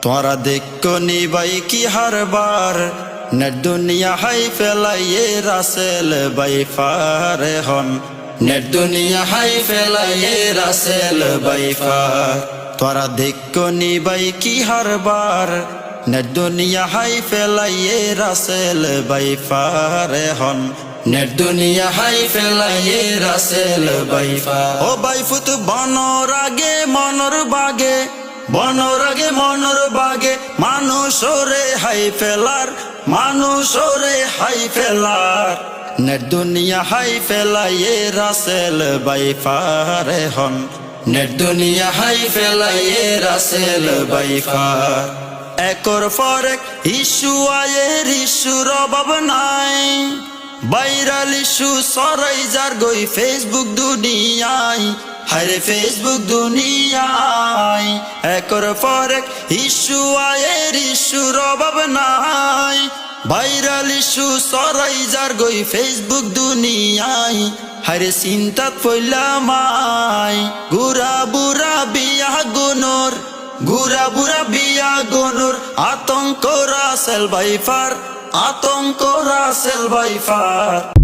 তোরা দেখো নি ভাই কি হারবার নেট দুনিয়া হাই ফেলাইয়ে রাসেল ভাই ফারে হন নেট দুনিয়া হাই ফেলাইয়ে রাসেল ভাই ফার তোরা দেখো নি ভাই কি হারবার নেট দুনিয়া হাই ফেলাইয়ে রাসেল ভাই ফারে হন নেট দুনিয়া হাই ফেলাইয়ে রাসেল ভাই ফার ও ভাই ফুত বনর আগে মনর বাগে বনর আগে মনর বাগে মানুষরে হাই ফেলার মানুষরে হাই ফেলার নেট দুনিয়া হাই ফেলাইয়ে রাসেল ভাই ফারে হন নেট দুনিয়া হাই ফেলাইয়ে রাসেল ভাই ফার একর পর এক ইস্যু আয়ের ইস্যুর অভাব নাই ভাইরাল ইস্যু সরাই যার গই ফেসবুক দুনিয়ায় হায়রে ফেসবুক দুনিয়ায় একর পর এক ইস্যু আয়ের ইস্যুর অভাব নাই ভাইরাল ইস্যু সরাই যার গই ফেসবুক দুনিয়ায় হায়রে চিন্তাত পইলামাই গুরা বুড়া বিয়া গুনর গুরা বুড়া বিয়া গুনর আতঙ্ক রাসেল ভাই ফার আতঙ্ক রাসেল ভাই ফার